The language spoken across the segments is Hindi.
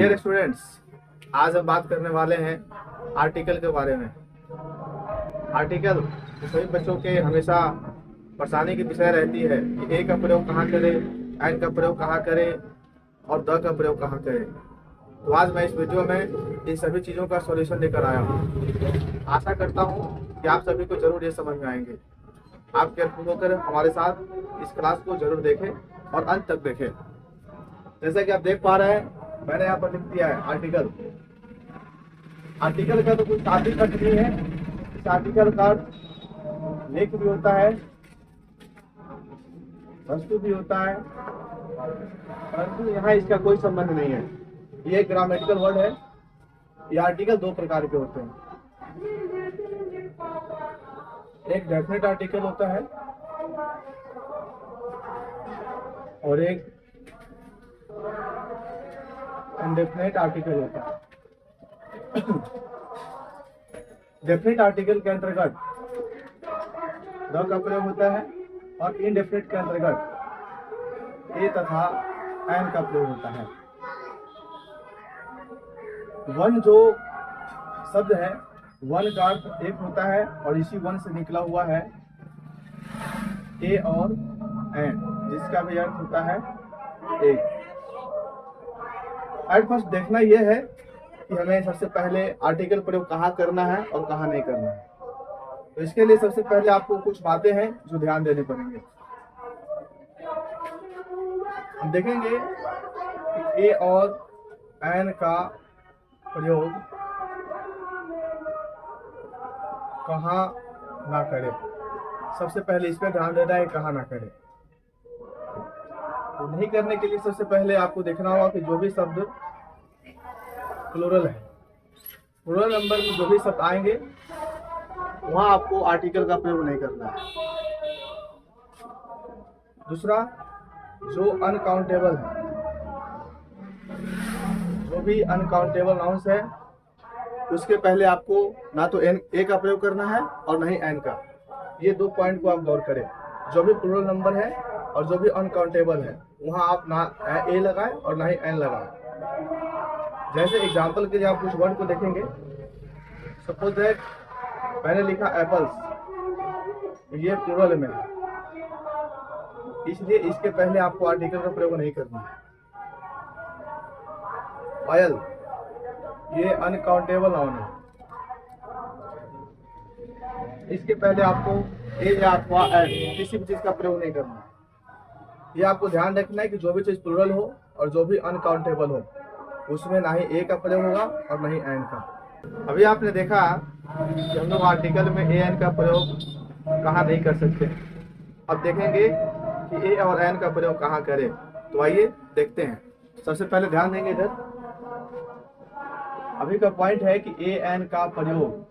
डियर स्टूडेंट्स, आज हम बात करने वाले हैं आर्टिकल के बारे में। आर्टिकल सभी बच्चों के हमेशा परेशानी की विषय रहती है कि ए का प्रयोग कहाँ करें, एन का प्रयोग कहाँ करें और द का प्रयोग कहाँ करें। तो आज मैं इस वीडियो में इन सभी चीज़ों का सॉल्यूशन लेकर आया हूँ। आशा करता हूँ कि आप सभी को जरूर ये समझ में आएंगे। आप केयरफुल होकर हमारे साथ इस क्लास को जरूर देखें और अंत तक देखें। जैसा कि आप देख पा रहे हैं, मैंने यहाँ पर लिख दिया है आर्टिकल। आर्टिकल का तो कुछ शाब्दिक अर्थ नहीं है। इस आर्टिकल का लेख भी होता है, वस्तु भी होता है, परंतु यहाँ इसका कोई संबंध नहीं है। ये एक ग्रामेटिकल वर्ड है। ये आर्टिकल दो प्रकार के होते हैं। एक डेफिनेट आर्टिकल होता है और एक इनडेफिनेट आर्टिकल होता है। डेफिनेट आर्टिकल के अंतर्गत द का प्रयोग होता है और इनडेफिनेट के अंतर्गत ए तथा एन का प्रयोग होता है। वन जो शब्द है, वन का अर्थ एक होता है और इसी वन से निकला हुआ है ए और एन, जिसका भी अर्थ होता है एक। एट फर्स्ट देखना यह है कि हमें सबसे पहले आर्टिकल प्रयोग कहाँ करना है और कहाँ नहीं करना है। तो इसके लिए सबसे पहले आपको कुछ बातें हैं जो ध्यान देने पड़ेंगे। हम देखेंगे कि ए और एन का प्रयोग कहाँ ना करें। सबसे पहले इस पर ध्यान देना है कहाँ ना करें। तो नहीं करने के लिए सबसे पहले आपको देखना होगा कि जो भी शब्द प्लूरल है, प्लूरल नंबर में जो भी शब्द आएंगे वहां आपको आर्टिकल का प्रयोग नहीं करना है। दूसरा, जो अनकाउंटेबल है, जो भी अनकाउंटेबल नाउंस है, उसके पहले आपको ना तो एन ए का प्रयोग करना है और ना ही एन का। ये दो पॉइंट को आप गौर करें। जो भी प्लूरल नंबर है और जो भी अनकाउंटेबल है वहां आप ना ए लगाएं और ना ही एन लगाएं। जैसे एग्जांपल के लिए आप कुछ वर्ड को देखेंगे। सपोज दैट मैंने लिखा एप्पल्स, ये प्लूरल में है, इसलिए इसके पहले आपको आर्टिकल का प्रयोग नहीं करना है। ऑयल, ये अनकाउंटेबल नाउन है, इसके पहले आपको ए या अथवा एन किसी भी चीज का प्रयोग नहीं करना है। ये आपको ध्यान रखना है कि जो भी चीज प्लूरल हो और जो भी अनकाउंटेबल हो उसमें ना ही ए का प्रयोग होगा और ना ही एन का। अभी आपने देखा कि हम लोग आर्टिकल में ए एन का प्रयोग कहाँ नहीं कर सकते। अब देखेंगे कि ए और एन का प्रयोग कहाँ करें। तो आइए देखते हैं। सबसे पहले ध्यान देंगे इधर। अभी का पॉइंट है कि ए एन का प्रयोग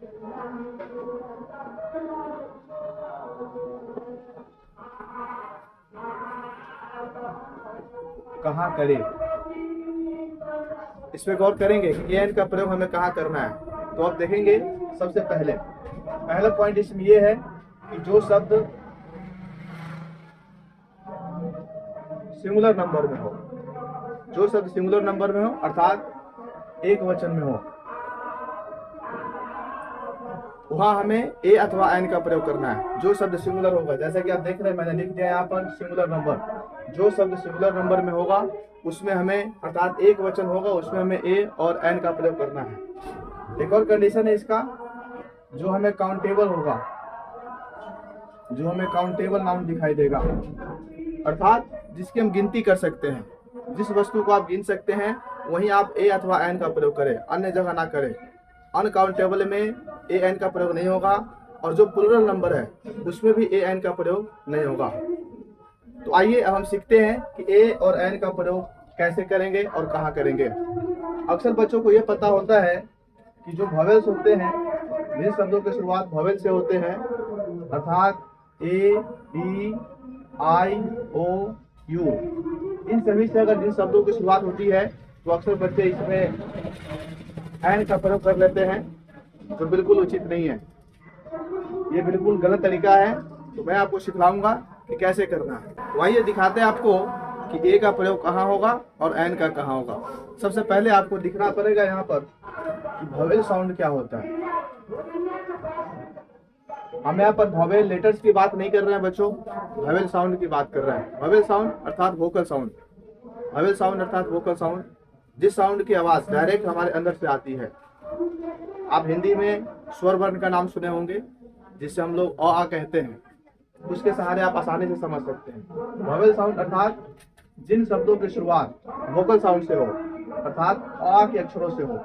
कहाँ करें, इस पे गौर करेंगे कि ए एन का प्रयोग हमें कहाँ करना है। तो आप देखेंगे सबसे पहला पॉइंट इसमें यह है कि जो शब्द सिंगुलर नंबर में हो, जो शब्द सिंगुलर नंबर में हो अर्थात एक वचन में हो, वहां हमें ए अथवा एन का प्रयोग करना है। जो शब्द सिंगुलर होगा, जैसा कि आप देख रहे हैं मैंने लिख दिया यहाँ पर सिंगुलर नंबर। जो शब्द सिंगुलर नंबर में होगा उसमें हमें अर्थात एक वचन होगा उसमें हमें ए और एन का प्रयोग करना है। एक और कंडीशन है इसका, जो हमें काउंटेबल होगा, जो हमें काउंटेबल नाउन दिखाई देगा, अर्थात जिसकी हम गिनती कर सकते हैं, जिस वस्तु को आप गिन सकते हैं वहीं आप ए अथवा एन का प्रयोग करें, अन्य जगह ना करें। अनकाउंटेबल में ए एन का प्रयोग नहीं होगा और जो प्लूरल नंबर है उसमें भी ए एन का प्रयोग नहीं होगा। तो आइए अब हम सीखते हैं कि ए और एन का प्रयोग कैसे करेंगे और कहाँ करेंगे। अक्सर बच्चों को यह पता होता है कि जो वॉवेल्स होते हैं, जिन शब्दों की शुरुआत वॉवेल से होते हैं, अर्थात ए, ई, आई, ओ, यू, इन सभी से अगर जिन शब्दों की शुरुआत होती है तो अक्सर बच्चे इसमें एन का प्रयोग कर लेते हैं, जो बिल्कुल उचित नहीं है। ये बिल्कुल गलत तरीका है। तो मैं आपको सिखलाऊंगा कि कैसे करना है। तो आइए दिखाते हैं आपको कि ए का प्रयोग कहाँ होगा और एन का कहाँ होगा। सबसे पहले आपको दिखना पड़ेगा यहाँ पर कि वोवेल साउंड क्या होता है। हम यहाँ पर वोवेल लेटर्स की बात नहीं कर रहे हैं बच्चों, वोवेल साउंड की बात कर रहे हैं। वोवेल साउंड अर्थात वोकल साउंड, वोवेल साउंड अर्थात वोकल साउंड, जिस साउंड की आवाज डायरेक्ट हमारे अंदर से आती है। आप हिंदी में स्वर वर्ण का नाम सुने होंगे, जिसे हम लोग अ आ कहते हैं, उसके सहारे आप आसानी से समझ सकते हैं। वोवेल साउंड अर्थात जिन शब्दों की शुरुआत वोकल साउंड से हो, अर्थात अ के अक्षरों से हो,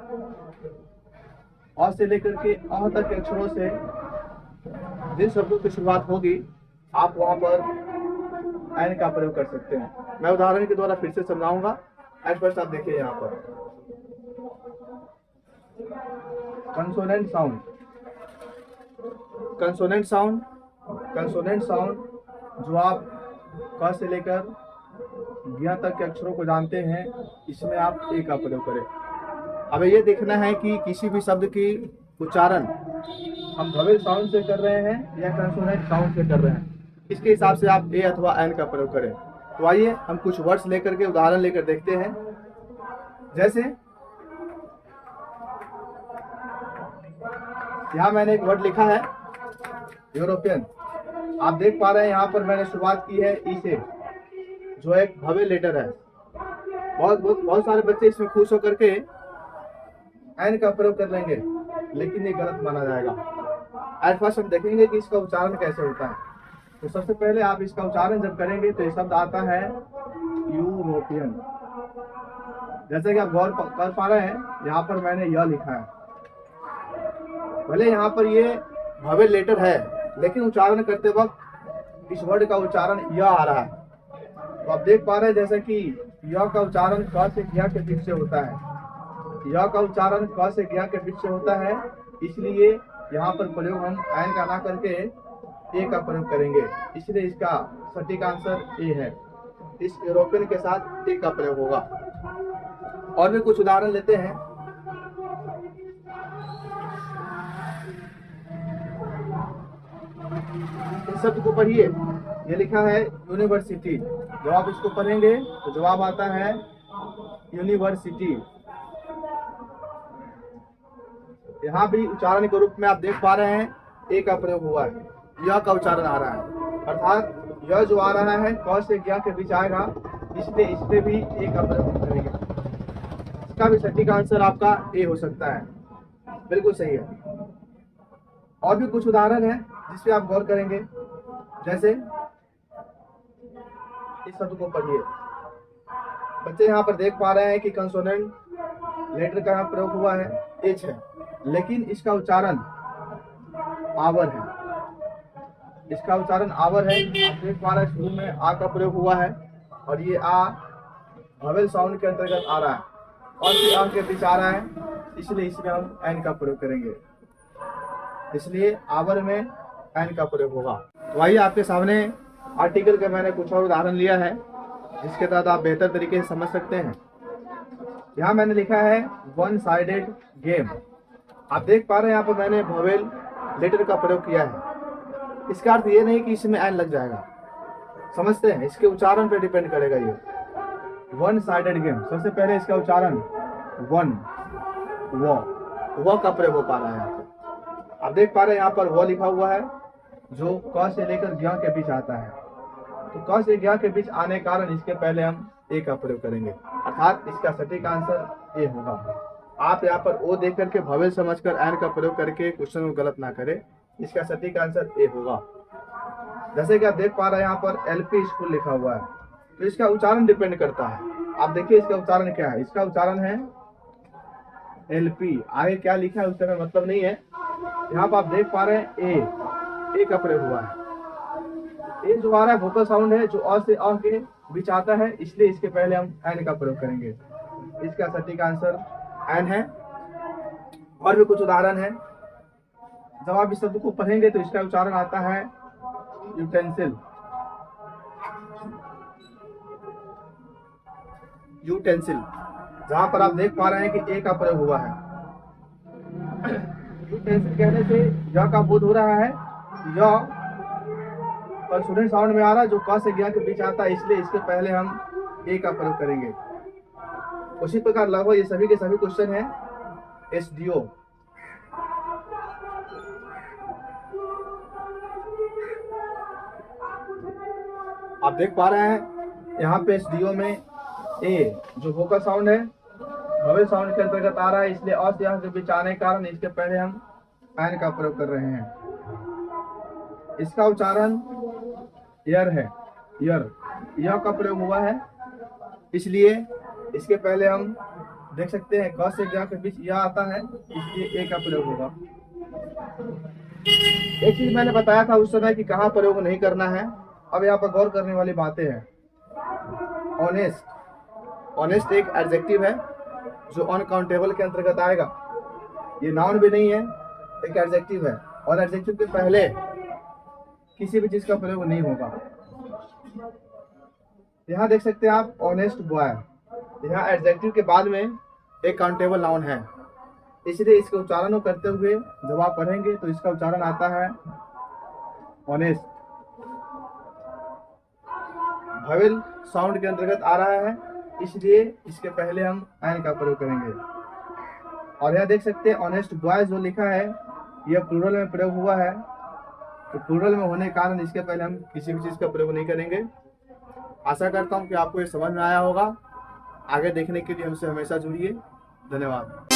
अ से लेकर के अ तक के अक्षरों से जिन शब्दों की शुरुआत होगी, आप वहां पर एन का प्रयोग कर सकते हैं। मैं उदाहरण के द्वारा फिर से समझाऊंगा। एट फर्स्ट आप देखिए यहाँ पर consonant sound, consonant sound, consonant sound जो आप क से लेकर ज्ञ तक के अक्षरों को जानते हैं, इसमें आप ए का प्रयोग करें। अब ये देखना है कि किसी भी शब्द की उच्चारण हम वोवेल साउंड से कर रहे हैं या कंसोनेंट साउंड से कर रहे हैं, इसके हिसाब से आप ए अथवा एन का प्रयोग करें। तो आइए हम कुछ वर्ड्स लेकर के उदाहरण लेकर देखते हैं। जैसे यहाँ मैंने एक वर्ड लिखा है यूरोपियन। आप देख पा रहे हैं यहाँ पर मैंने शुरुआत की है ई से, जो एक वोवेल लेटर है। बहुत सारे बच्चे इसमें खुश होकर के एन का प्रयोग कर लेंगे, लेकिन ये गलत माना जाएगा। एट फर्स्ट हम देखेंगे कि इसका उच्चारण कैसे होता है। तो सबसे पहले आप इसका उच्चारण जब करेंगे तो ये शब्द आता है यूरोपियन। जैसे कि आप गौर कर पा रहे हैं, यहाँ पर मैंने यह लिखा है। भले यहाँ पर ये वोवेल लेटर है, लेकिन उच्चारण करते वक्त इस वर्ड का उच्चारण य आ रहा है। तो आप देख पा रहे हैं जैसे कि य का उच्चारण क से ज्ञ के बीच से होता है, य का उच्चारण क से ज्ञ के बीच से होता है, इसलिए यहाँ पर प्रयोग हम एन का ना करके ए का प्रयोग करेंगे। इसलिए इसका सटीक आंसर ए है। इस यूरोपियन के साथ ए का प्रयोग होगा। और भी कुछ उदाहरण लेते हैं। इस शब्द को पढ़िए, ये लिखा है यूनिवर्सिटी। जब आप इसको पढ़ेंगे तो जवाब आता है यूनिवर्सिटी। यहाँ भी उच्चारण के रूप में आप देख पा रहे हैं ए का प्रयोग हुआ है, यह का उच्चारण आ रहा है, अर्थात यह जो आ रहा है क से ज्ञ के बीच आएगा, इसलिए इस पे भी ए का प्रयोग करेंगे। इसका भी सटीक आंसर आपका ए हो सकता है। बिल्कुल सही है। और भी कुछ उदाहरण है जिसपे आप गौर करेंगे। जैसे इस शब्द को पढ़िए। बच्चे यहाँ पर देख पा रहे हैं कि कंसोनेंट लेटर का प्रयोग हुआ है, एच है, लेकिन इसका उच्चारण आवर है। इसका उच्चारण आवर है। आप देख पा रहे हैं शुरू में आ का प्रयोग हुआ है, और ये आ वोवेल साउंड के अंतर्गत आ रहा है, और फिर आ के बीच आ रहा है, इसलिए इसमें हम एन का प्रयोग करेंगे। इसलिए आवर में एन का प्रयोग होगा। तो आइए आपके सामने आर्टिकल का मैंने कुछ और उदाहरण लिया है, जिसके तहत आप बेहतर तरीके से समझ सकते हैं। यहाँ मैंने लिखा है वन साइडेड गेम। आप देख पा रहे हैं यहाँ पर मैंने वोवेल लेटर का प्रयोग किया है। इसका अर्थ ये नहीं कि इसमें एन लग जाएगा, समझते हैं? इसके उच्चारण पर डिपेंड करेगा। ये वन साइडेड गेम, सबसे पहले इसका उच्चारण वन, वो का प्रयोग हो पा रहा है। यहाँ पर आप देख पा रहे हैं यहाँ पर वो लिखा हुआ है, जो क से लेकर ज्ञ के बीच आता है। तो क से ज्ञ के बीच आने के कारण इसके पहले हम ए का प्रयोग करेंगे, अर्थात इसका सटीक आंसर ए होगा। आप यहाँ पर ओ देख करके वोवेल समझकर एन का प्रयोग करके क्वेश्चन को गलत ना करें। इसका सटीक आंसर ए होगा। जैसे कि आप देख पा रहे हैं यहाँ पर एलपी स्कूल लिखा हुआ है, तो इसका उच्चारण डिपेंड करता है। आप देखिए इसका उच्चारण क्या है। इसका उच्चारण है एलपी। आगे क्या लिखा है उसका मतलब नहीं है। यहाँ पर आप देख पा रहे हैं ए का प्रयोग हुआ है। ए जो आ रहा है वोकल साउंड है, जो अ से अ के बीच आता है, इसलिए इसके पहले हम एन का प्रयोग करेंगे। इसका सटीक आंसर एन है। और भी कुछ उदाहरण है। जब आप इस शब्द को पढ़ेंगे तो इसका उच्चारण आता है यूटेंसिल। यूटेंसिल, जहां पर आप देख पा रहे हैं कि ए का प्रयोग हुआ है। यूटेंसिल कहने से य का बोध हो रहा है, य कंसोनेंट साउंड में आ रहा है, जो क से ज्ञ के बीच आता है, इसलिए इसके पहले हम ए का प्रयोग करेंगे। उसी प्रकार लगभग ये सभी के सभी क्वेश्चन है एसडीओ। आप देख पा रहे हैं यहाँ पे एसडीओ में ए जो वोकल साउंड है वोवेल साउंड के अंतर्गत आ रहा है, इसलिए अ से यहाँ के बीच आने के कारण इसके पहले हम एन का प्रयोग कर रहे हैं। इसका उच्चारण यर है, यर, यह का प्रयोग हुआ है, इसलिए इसके पहले हम देख सकते हैं क से ग के बीच यह आता है, इसलिए ए का प्रयोग होगा। एक चीज मैंने बताया था उस समय कि कहाँ प्रयोग नहीं करना है, अब यहाँ पर गौर करने वाली बातें हैं। ऑनेस्ट, ऑनेस्ट एक एडजेक्टिव है जो अनकाउंटेबल के अंतर्गत आएगा। ये नाउन भी नहीं है, एक एडजेक्टिव है और एडजेक्टिव के पहले किसी भी चीज का प्रयोग नहीं होगा। यहाँ देख सकते हैं आप ऑनेस्ट बॉय, यहाँ एडजेक्टिव के बाद में एक काउंटेबल नाउन है, इसलिए इसके उच्चारण को करते हुए जब आप पढ़ेंगे तो इसका उच्चारण आता है ऑनेस्ट। वोवेल साउंड के अंतर्गत आ रहा है, इसलिए इसके पहले हम एन का प्रयोग करेंगे। और यह देख सकते हैं ऑनेस्ट बॉय जो लिखा है यह प्लूरल में प्रयोग हुआ है, तो प्लूरल में होने के कारण इसके पहले हम किसी भी चीज का प्रयोग नहीं करेंगे। आशा करता हूं कि आपको ये समझ में आया होगा। आगे देखने के लिए हमसे हमेशा जुड़िए। धन्यवाद।